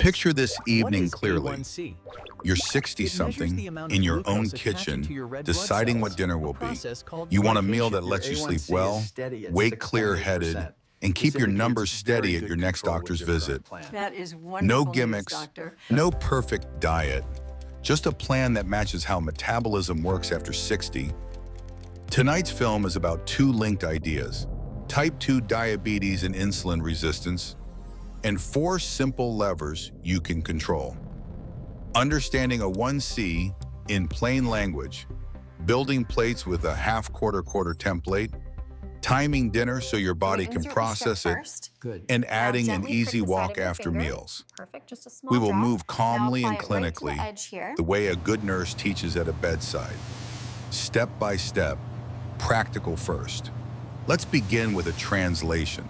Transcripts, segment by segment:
Picture this What evening is clearly. A1C? You're It measures 60-something the amount of in your own glucose attaching kitchen, to your red blood deciding what cells, dinner a will be. process called You want a meal glycation. that lets you Your sleep A1C is well, steady at wake 6.8%. clear-headed, and keep This your indicates numbers very steady at good your next control with doctor's your current visit. plan. That is No wonderful news, gimmicks, doctor. no perfect diet, just a plan that matches how metabolism works after 60. Tonight's film is about two linked ideas: type 2 diabetes and insulin resistance, and 4 simple levers you can control. Understanding A1C in plain language, building plates with a half-quarter template, timing dinner so your body can process it, Good. and adding an gently easy prick the side walk of your after finger. meals. Perfect, just a small We will drop. move calmly Now and apply it right to clinically, the edge here. the way a good nurse teaches at a bedside. Step by step, practical first. Let's begin with a translation.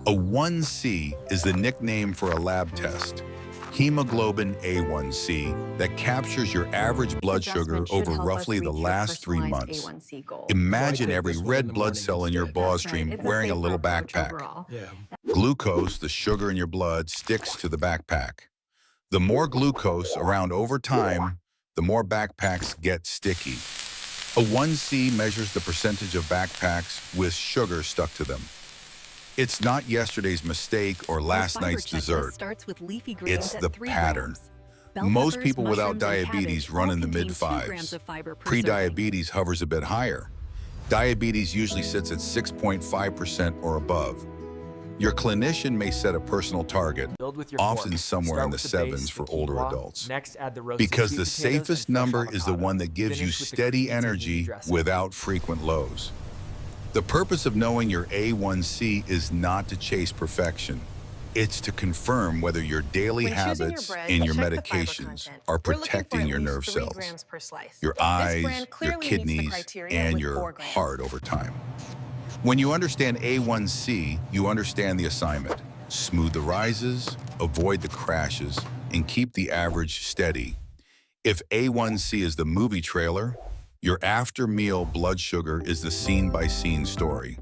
A1C is the nickname for a lab test, hemoglobin A1C, that captures your average blood sugar Adjustment should over help us roughly the reach your last 3 personalized months. A1C goal. Imagine So I take every this one in red the blood morning cell in your instead. blood That's right. stream It's wearing a safer little approach backpack. overall. Yeah. Glucose, the sugar in your blood, sticks to the backpack. The more glucose around over time, the more backpacks get sticky. A1C measures the percentage of backpacks with sugar stuck to them. It's not yesterday's mistake or last Our fiber night's checklist dessert. starts with leafy greens It's at the 3 pattern. grams. Bell Most peppers, people without mushrooms, and diabetes cabbage run all in the contain 2 mid-5s. grams of fiber per serving. Pre-diabetes hovers a bit higher. Diabetes usually sits at 6.5% or above. Your clinician may set a personal target, Build with your often fork. somewhere Start in the with base, 7s for the older quinoa. adults. Next, add the roasted Because sweet the potatoes and safest fresh number is the avocado. one that gives you Finish with the steady cream and tahini energy dressing. without frequent lows. The purpose of knowing your A1C is not to chase perfection. It's to confirm whether your daily When choosing habits your bread, and your check the fiber medications content. are We're looking for protecting at your least nerve 3 cells, grams per slice. your This eyes, brand your clearly meets the kidneys, criteria and with your 4 grams. heart over time. When you understand A1C, you understand the assignment. Smooth the rises, avoid the crashes, and keep the average steady. If A1C is the movie trailer, your after-meal blood sugar is the scene-by-scene story.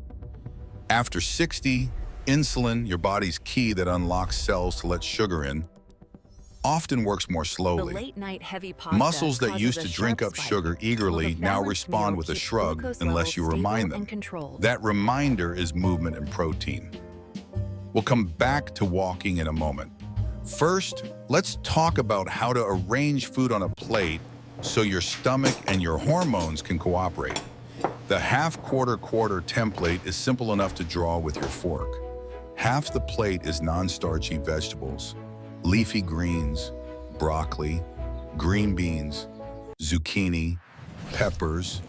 After 60, insulin, your body's key that unlocks cells to let sugar in, often works more The slowly. late-night heavy pasta Muscles that causes used a to drink sharp up spike, sugar while eagerly the now balanced respond meal with a keeps shrug glucose unless you levels remind stable them. and controlled. That reminder is movement and protein. We'll come back to walking in a moment. First, let's talk about how to arrange food on a plate so your stomach and your hormones can cooperate. The half-quarter template is simple enough to draw with your fork. Half the plate is non-starchy vegetables, leafy greens, broccoli, green beans, zucchini, peppers,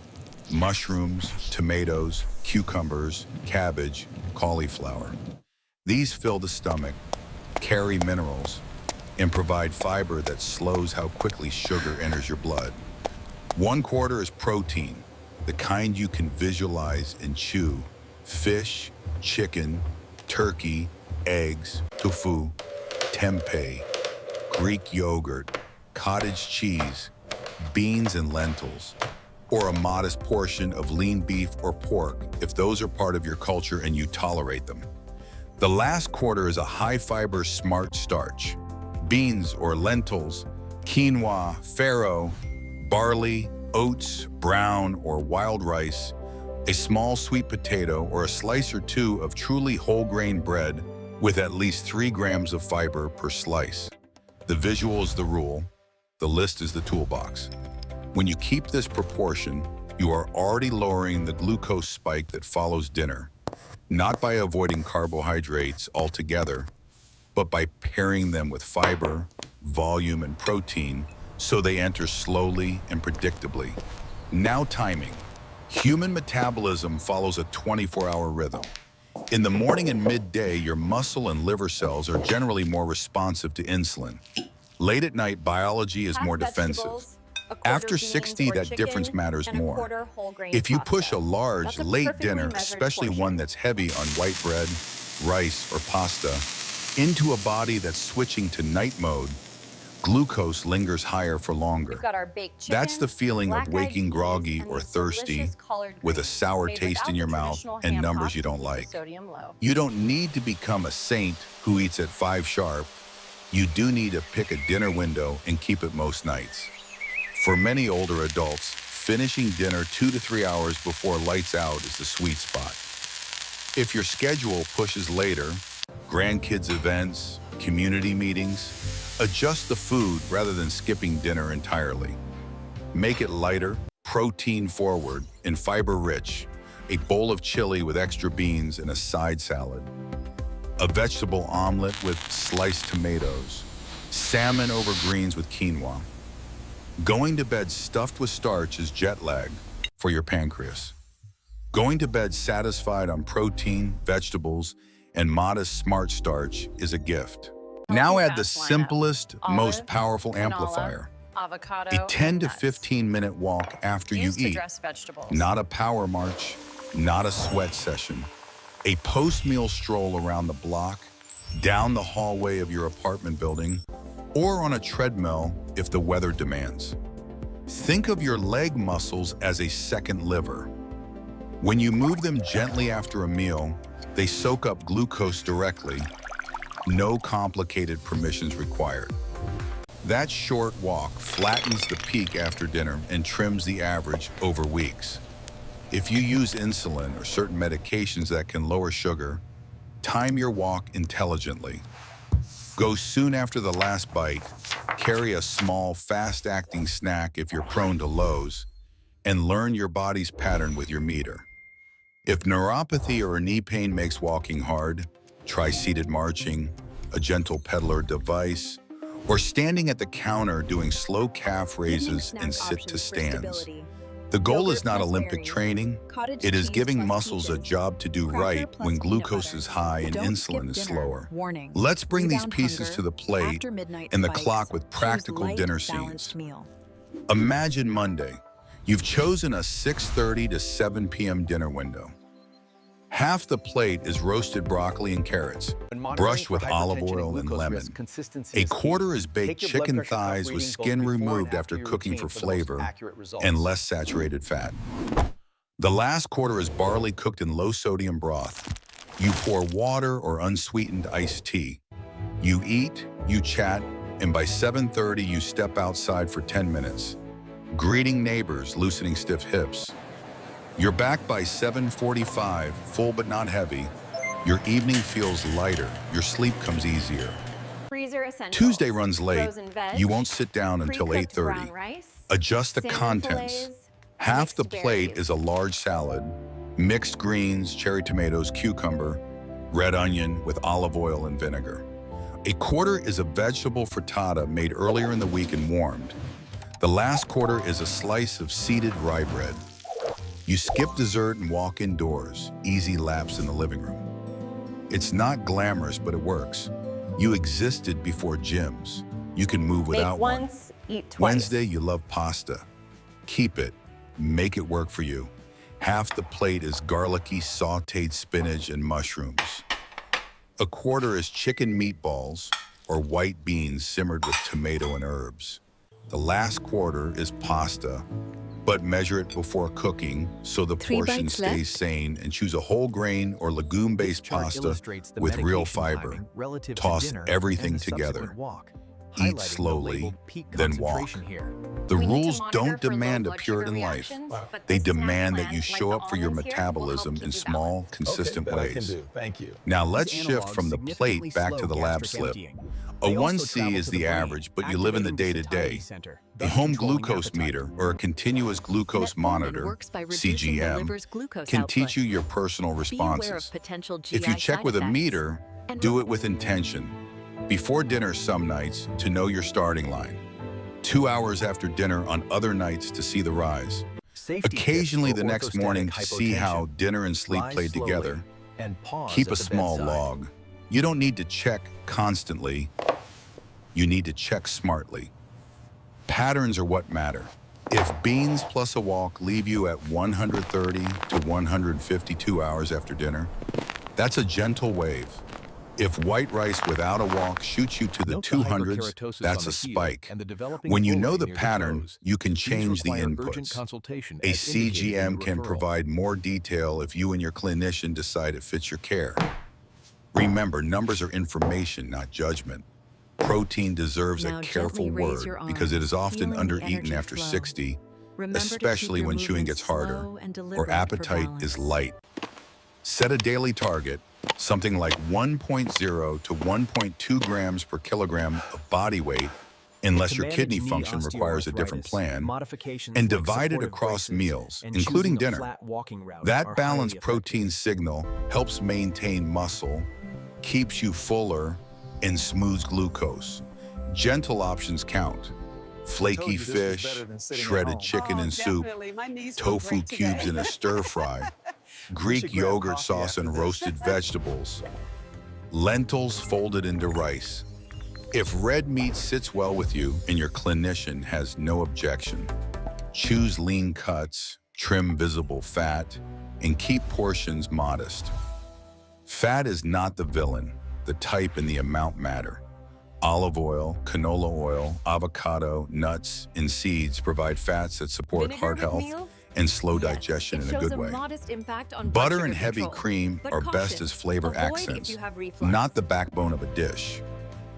mushrooms, tomatoes, cucumbers, cabbage, cauliflower. These fill the stomach, carry minerals, and provide fiber that slows how quickly sugar enters your blood. 1/4 is protein, the kind you can visualize and chew. Fish, chicken, turkey, eggs, tofu, tempeh, Greek yogurt, cottage cheese, beans and lentils, or a modest portion of lean beef or pork if those are part of your culture and you tolerate them. The last quarter is a high-fiber smart starch. Beans or lentils, quinoa, farro, barley, oats, brown or wild rice, a small sweet potato, or a slice or 2 of truly whole-grain bread with at least 3 grams of fiber per slice. The visual is the rule, the list is the toolbox. When you keep this proportion, you are already lowering the glucose spike that follows dinner, not by avoiding carbohydrates altogether, but by pairing them with fiber, volume, and protein so they enter slowly and predictably. Now timing. Human metabolism follows a 24-hour rhythm. In the morning and midday, your muscle and liver cells are generally more responsive to insulin. Late at night, biology is more defensive. After 60, that difference matters more. If you push a large, late dinner, especially one that's heavy on white bread, rice, or pasta, into a body that's switching to night mode, glucose lingers higher for longer. We've got our baked chicken, That's the feeling of black-eyed waking peas, groggy and or these thirsty delicious collard with a greens sour made taste without in your the mouth traditional and ham numbers hock you to don't keep the like. sodium low. You don't need to become a saint who eats at 5 sharp. You do need to pick a dinner window and keep it most nights. For many older adults, finishing dinner 2 to 3 hours before lights out is the sweet spot. If your schedule pushes later, grandkids events, community meetings, adjust the food rather than skipping dinner entirely. Make it lighter, protein-forward, and fiber-rich. A bowl of chili with extra beans and a side salad. A vegetable omelet with sliced tomatoes. Salmon over greens with quinoa. Going to bed stuffed with starch is jet lag for your pancreas. Going to bed satisfied on protein, vegetables, and modest smart starch is a gift. Now add the simplest, most powerful amplifier. Avocado, A 10 to nuts. 15-minute walk after you Used to eat. dress vegetables. Not a power march, not a sweat session. A post-meal stroll around the block, down the hallway of your apartment building, or on a treadmill if the weather demands. Think of your leg muscles as a second liver. When you move them gently after a meal, they soak up glucose directly. No complicated permissions required. That short walk flattens the peak after dinner and trims the average over weeks. If you use insulin or certain medications that can lower sugar, time your walk intelligently. Go soon after the last bite, carry a small, fast-acting snack if you're prone to lows, and learn your body's pattern with your meter. If neuropathy or knee pain makes walking hard, try seated marching, a gentle peddler device, or standing at the counter doing slow calf raises and sit to stands. The goal is not Olympic training, it is giving muscles a job to do right when glucose is high and insulin is slower. Let's bring these pieces to the plate and the clock with practical dinner scenes. Imagine Monday. You've chosen a 6:30 to 7 p.m. dinner window. Half the plate is roasted broccoli and carrots, brushed with olive oil and lemon. A quarter is baked chicken thighs with skin removed after cooking for flavor and less saturated fat. The last quarter is barley cooked in low-sodium broth. You pour water or unsweetened iced tea. You eat, you chat, and by 7:30 you step outside for 10 minutes. Greeting neighbors, loosening stiff hips. You're back by 7:45, full but not heavy. Your evening feels lighter, your sleep comes easier. Freezer essentials. Tuesday runs late, Frozen veg, you won't sit down until pre-cooked 8:30. brown rice, Adjust the salmon contents. fillets, Half the mixed plate berries. is a large salad, mixed greens, cherry tomatoes, cucumber, red onion with olive oil and vinegar. A quarter is a vegetable frittata made earlier in the week and warmed. The last quarter is a slice of seeded rye bread. You skip dessert and walk indoors, easy laps in the living room. It's not glamorous, but it works. You existed before gyms. You can move without Make one. once, eat twice. Wednesday, you love pasta. Keep it. Make it work for you. Half the plate is garlicky, sautéed spinach and mushrooms. A quarter is chicken meatballs or white beans simmered with tomato and herbs. The last quarter is pasta, but measure it before cooking so the 3 portion bites stays left? sane, and choose a whole grain or legume-based pasta with real fiber. Toss everything together. Eat slowly, then walk. The We need to rules monitor don't for low demand a blood Puritan sugar life. reactions, but They this snack demand that plan, you like show the up for your almonds here, will help metabolism keep in you small, balanced. consistent that I can ways. do. Thank you. Now let's These shift analogs from the significantly plate back to slow the lab gastric slip. emptying. A They also 1C travel is to the the brain, average, but you live in the activating the day-to-day. satiety center, A thus home controlling glucose appetite. meter or a continuous glucose monitor, works by reducing the CGM, liver's glucose can output. teach you your personal Be aware of responses. potential GI If you check side with a effects. meter, And do it with intention. Before dinner some nights to know your starting line. 2 hours after dinner on other nights to see the rise. Safety tips Occasionally for the next morning to see how hypotension. dinner and sleep Rise played slowly together. and pause Keep at a the small bedside. log. You don't need to check constantly. You need to check smartly. Patterns are what matter. If beans plus a walk leave you at 130 to 152 hours after dinner, that's a gentle wave. If white rice without a walk shoots you to the Note the 200s, hyperkeratosis that's on a the heel spike. and the developing When you bullae know the near pattern, toes. you can These change the require urgent inputs. consultation A as indicated in CGM your can referral. provide more detail if you and your clinician decide it fits your care. Remember, numbers are information, not judgment. Protein deserves a Now careful gently raise word your because it is arms, often feeling the undereaten energy after flow. 60, Remember to keep especially your when chewing movements gets harder slow and or deliberate for appetite balance. is light. Set a daily target, something like 1.0 to 1.2 grams per kilogram of body weight, unless your kidney function requires a different plan, and divide it across meals, including dinner. That balanced protein signal helps maintain muscle, keeps you fuller, and smooths glucose. Gentle options count. Flaky fish, shredded chicken and soup, tofu cubes in a stir fry, Greek yogurt sauce and roasted vegetables, lentils folded into rice. If red meat sits well with you and your clinician has no objection, choose lean cuts, trim visible fat, and keep portions modest. Fat is not the villain. The type and the amount matter. Olive oil, canola oil, avocado, nuts, and seeds provide fats that support Vinegar heart with health meals? and slow Yes, digestion it in a shows good way. modest impact on blood Butter sugar and heavy control. cream But are caution, best as flavor avoid accents, if you have reflux. not the backbone of a dish.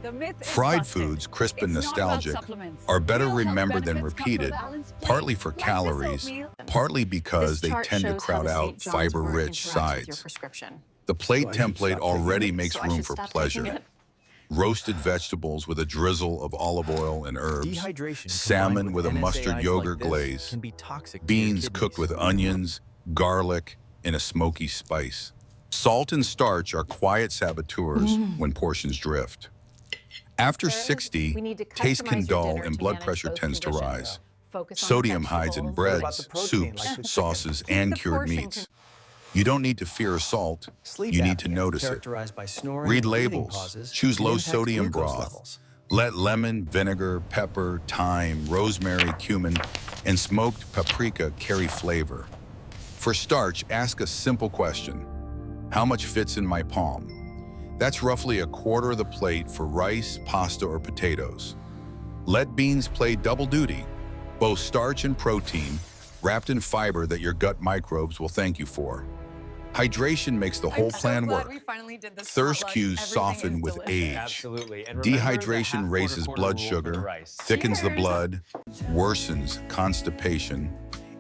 The myth is Fried busted. foods, crisp and It's not about nostalgic, supplements. are better Real health remembered than benefits come from repeated, balanced plate, partly for like this calories, oatmeal. partly because This they chart tend to shows how crowd the out St. John's wort fiber-rich interacts with your sides. prescription. The plate So I should template stop already taking it? makes So I room should for stop taking pleasure. it? Roasted vegetables with a drizzle of olive oil and herbs, Dehydration salmon combined with a mustard NSAIDs yogurt like this glaze, can be toxic to your beans cooked kidneys. with onions, garlic, and a smoky spice. Salt and starch are quiet saboteurs when portions drift. After Third, 60, we need to taste can customize your dull dinner and to blood manage pressure both tends to conditions. rise. Focus on Sodium hides in vegetables. What about breads, the protein, soups, like the chicken? sauces, Keep and the cured portion meats. You don't need to fear salt, Sleep you need to apnea, notice it. characterized by snoring Read and breathing labels, pauses, choose can low impact sodium glucose broth. levels. Let lemon, vinegar, pepper, thyme, rosemary, cumin, and smoked paprika carry flavor. For starch, ask a simple question. How much fits in my palm? That's roughly a quarter of the plate for rice, pasta, or potatoes. Let beans play double duty, both starch and protein, wrapped in fiber that your gut microbes will thank you for. Hydration makes the whole plan work. Thirst cues soften with age. Absolutely. And remember the Dehydration half raises quarter blood rule for the sugar, rice. thickens the Cheers. blood, worsens constipation,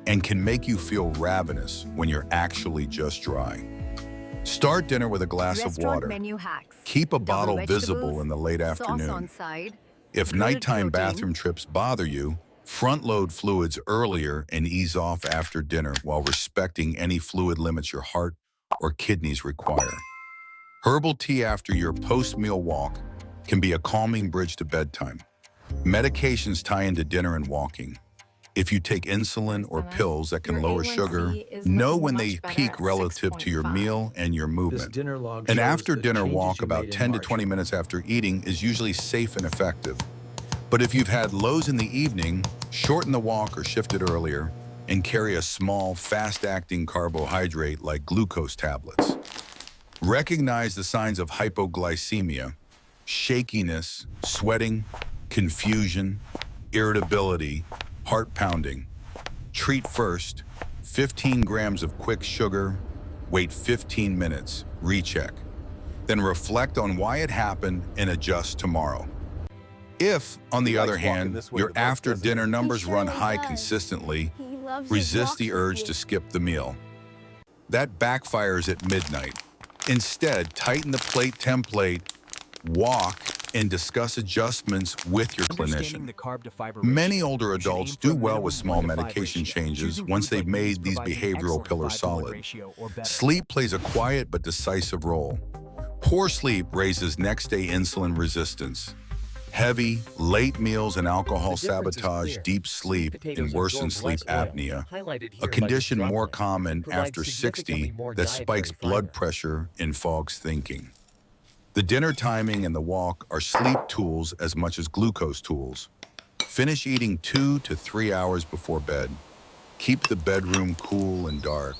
and can make you feel ravenous when you're actually just dry. Start dinner with a glass of Restaurant water. menu hacks. Keep a Double bottle vegetables, visible in the late sauce afternoon. on side. If good nighttime protein. bathroom trips bother you, front-load fluids earlier and ease off after dinner while respecting any fluid limits your heart or kidneys require. Herbal tea after your post-meal walk can be a calming bridge to bedtime. Medications tie into dinner and walking. If you take insulin or pills that can Your lower A1C sugar, is know looking when much they better peak at relative to your 6.5. meal and your This movement. dinner log An shows after-dinner the changes walk you about made in 10 to March. 20 minutes after eating is usually safe and effective. But if you've had lows in the evening, shorten the walk or shift it earlier and carry a small, fast-acting carbohydrate like glucose tablets. Recognize the signs of hypoglycemia, shakiness, sweating, confusion, irritability, heart pounding. Treat first, 15 grams of quick sugar, wait 15 minutes, recheck. Then reflect on why it happened and adjust tomorrow. If, on the other hand, your after-dinner numbers run high consistently, resist the urge to skip the meal. That backfires at midnight. Instead, tighten the plate template, walk, and discuss adjustments with your Understanding clinician. the carb to fiber Many ratio, older you should adults aim for do a well minimum with small 1 to 5 medication ratio. changes Choosing once foods they've like made these provide an behavioral excellent pillars 5 to 1 solid. ratio or better. Sleep plays a quiet but decisive role. Poor sleep raises next-day insulin resistance. Heavy, late meals and alcohol The difference is sabotage clear. deep sleep and Potatoes worsen absorb sleep less oil, apnea, highlighted here a by condition this more droplet, common provides after significantly 60 more that spikes dietary blood fiber. pressure and fogs thinking. The dinner timing and the walk are sleep tools as much as glucose tools. Finish eating 2 to 3 hours before bed. Keep the bedroom cool and dark.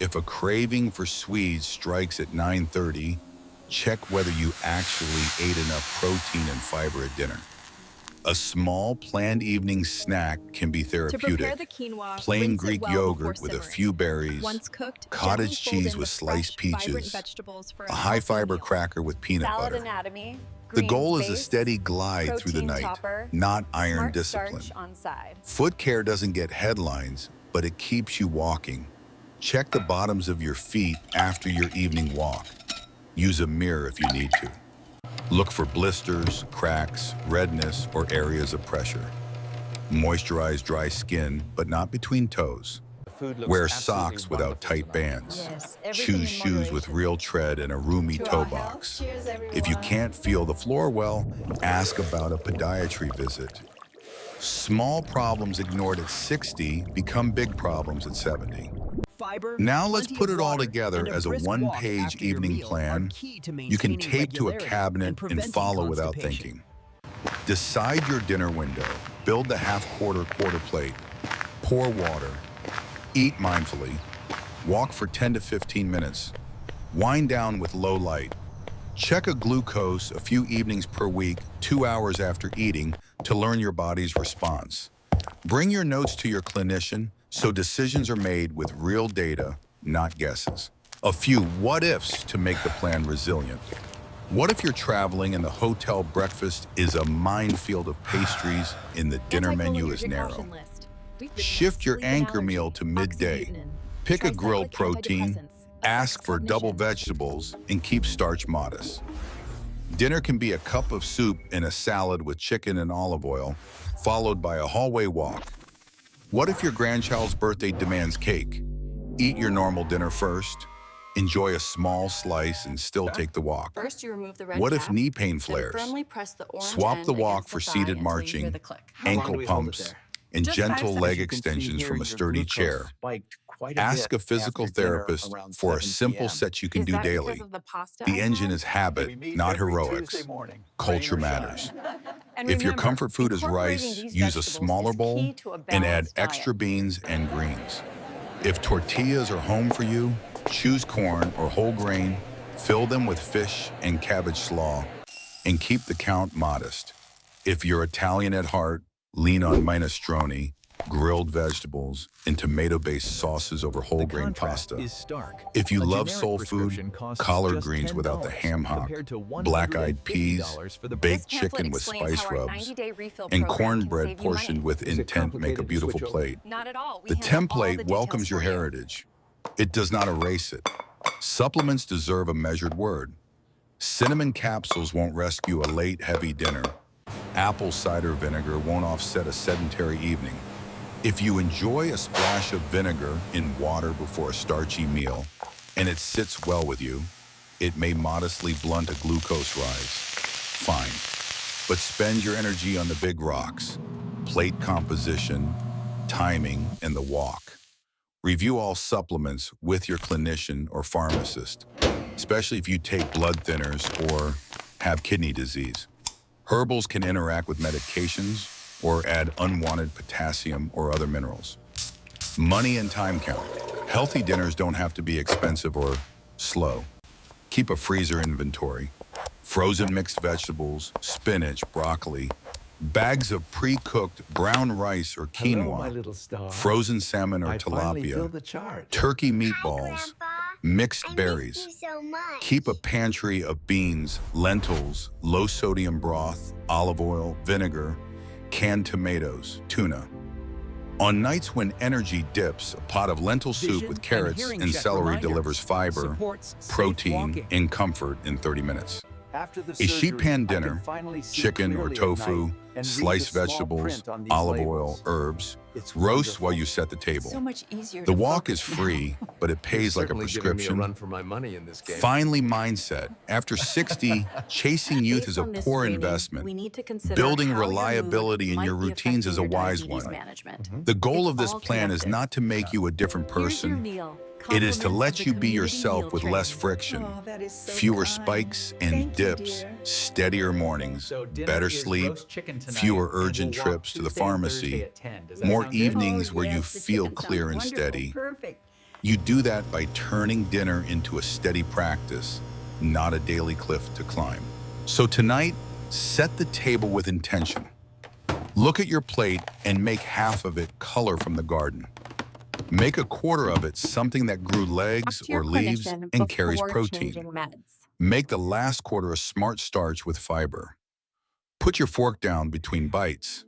If a craving for sweets strikes at 9:30, check whether you actually ate enough protein and fiber at dinner. A small planned evening snack can be To prepare therapeutic. the quinoa, Plain rinse it Greek well yogurt before with a simmering. few berries, Once cooked, cottage gently fold cheese in with the sliced fresh, vibrant peaches, vegetables for a healthy high-fiber meal. cracker with peanut Salad butter. anatomy. The Greens goal is a base, steady glide through the protein night, topper, not iron smart discipline. starch on side. Foot care doesn't get headlines, but it keeps you walking. Check the bottoms of your feet after your evening walk. Use a mirror if you need to. Look for blisters, cracks, redness, or areas of pressure. Moisturize dry skin, but not between toes. Wear socks without tight bands. Choose shoes with real tread and a roomy toe box. If you can't feel the floor well, ask about a podiatry visit. Small problems ignored at 60 become big problems at 70. Fiber, Now let's plenty put of it all water, together and as a brisk walk one-page after your evening meal are plan key to you can maintaining tape to a regularity cabinet and preventing follow without constipation. thinking. Decide your dinner window. Build the half-quarter plate. Pour water. Eat mindfully. Walk for 10 to 15 minutes. Wind down with low light. Check a glucose a few evenings per week, 2 hours after eating, to learn your body's response. Bring your notes to your clinician so decisions are made with real data, not guesses. A few what-ifs to make the plan resilient. What if you're traveling and the hotel breakfast is a minefield of pastries and the dinner menu is narrow? Shift your anchor meal to midday. Pick a grilled protein, ask for double vegetables, and keep starch modest. Dinner can be a cup of soup and a salad with chicken and olive oil, followed by a hallway walk. What if your grandchild's birthday demands cake? Eat your normal dinner first. Enjoy a small slice and still take the walk. First, you remove the red What if cap, knee pain then flares? firmly press the orange Swap end the walk against for the thigh seated until you hear marching, the click. ankle pumps, and Just 5 gentle seconds. leg You can see extensions here from a your sturdy glucose chair. spiked quite a Ask bit a physical after dinner therapist around for a 7 simple p.m. set you can Is do that daily. because of the pasta The I engine had? is habit, not heroics. Culture matters. And If your remember, comfort food is incorporating rice, these use a vegetables smaller is bowl key to a and add balanced extra diet. beans and greens. If tortillas are home for you, choose corn or whole grain, fill them with fish and cabbage slaw, and keep the count modest. If you're Italian at heart, lean on minestrone, grilled vegetables, and tomato-based sauces over whole The grain contrast pasta. is stark. If you A love generic soul prescription food, costs collard just greens without the $10 ham hock, compared to black-eyed peas, $150 for the baked This pamphlet chicken with explains spice how our rubs, 90-day refill and program can cornbread save you portioned money. with Is it intent make a complicated to beautiful switch over? plate. Not at all. We The handle all template the welcomes details your for you. heritage. It does not erase it. Supplements deserve a measured word. Cinnamon capsules won't rescue a late, heavy dinner. Apple cider vinegar won't offset a sedentary evening. If you enjoy a splash of vinegar in water before a starchy meal, and it sits well with you, it may modestly blunt a glucose rise. Fine. But spend your energy on the big rocks: plate composition, timing, and the walk. Review all supplements with your clinician or pharmacist, especially if you take blood thinners or have kidney disease. Herbals can interact with medications or add unwanted potassium or other minerals. Money and time count. Healthy dinners don't have to be expensive or slow. Keep a freezer inventory. Frozen mixed vegetables, spinach, broccoli, bags of pre-cooked brown rice or Hello, my quinoa, little star. frozen salmon or I finally filled the tilapia, chart. turkey meatballs, mixed berries. so much. Keep a pantry of beans, lentils, low-sodium broth, olive oil, vinegar, canned tomatoes, tuna. On nights when energy dips, a pot of lentil soup Vision with and carrots hearing and check celery reminders. delivers fiber, Supports safe protein, walking. and comfort in 30 minutes. After the A sheet surgery, pan I can dinner, finally see chicken or clearly at tofu, night and read sliced the small vegetables, print on these olive oil, labels. herbs, It's roast while wonderful. you set the table. So much easier The to walk is focus free, but it pays like a Certainly giving me prescription. a run for my money in this game. Finally, mindset. After 60, chasing youth Based is a on this poor screening, investment. we need to consider Building how your reliability mood in your might be routines is a affecting your wise diabetes one. management. The goal It's of this all plan is connected. not to make you a different Here's your person. meal. It is to Compliments let of the you be community yourself meal with less train. friction, Oh, that is so fewer kind. spikes and Thank you, dips, dear. steadier mornings, So dinner better is sleep, roast chicken tonight, fewer and we'll urgent walk trips to the Tuesday and Thursday pharmacy, at 10. Does that more sound good? evenings where you yes, the feel chicken sounds clear and wonderful. steady. Perfect. You do that by turning dinner into a steady practice, not a daily cliff to climb. So tonight, set the table with intention. Look at your plate and make half of it color from the garden. Make a quarter of it something that grew legs Talk to your or leaves clinician and carries before protein. changing meds. Make the last quarter a smart starch with fiber. Put your fork down between bites.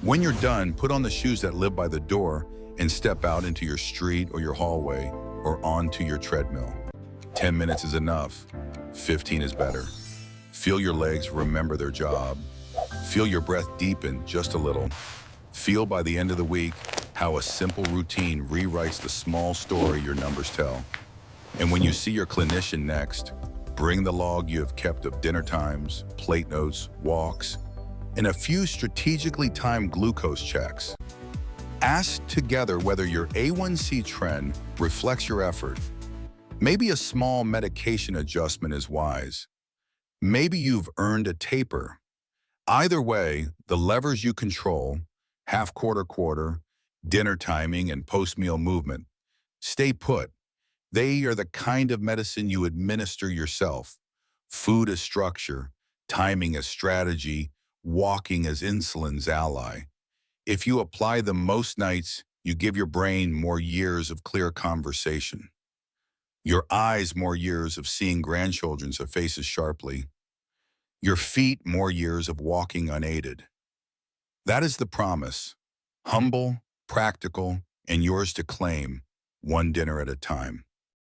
When you're done, put on the shoes that live by the door and step out into your street or your hallway or onto your treadmill. 10 minutes is enough. 15 is better. Feel your legs remember their job. Feel your breath deepen just a little. Feel by the end of the week how a simple routine rewrites the small story your numbers tell. And when you see your clinician next, bring the log you have kept of dinner times, plate notes, walks, and a few strategically timed glucose checks. Ask together whether your A1C trend reflects your effort. Maybe a small medication adjustment is wise. Maybe you've earned a taper. Either way, the levers you control, half quarter, dinner timing, and post-meal movement, stay put. They are the kind of medicine you administer yourself. Food as structure, timing as strategy, walking as insulin's ally. If you apply them most nights, you give your brain more years of clear conversation. Your eyes more years of seeing grandchildren's faces sharply. Your feet more years of walking unaided. That is the promise. Humble, practical, and yours to claim, one dinner at a time.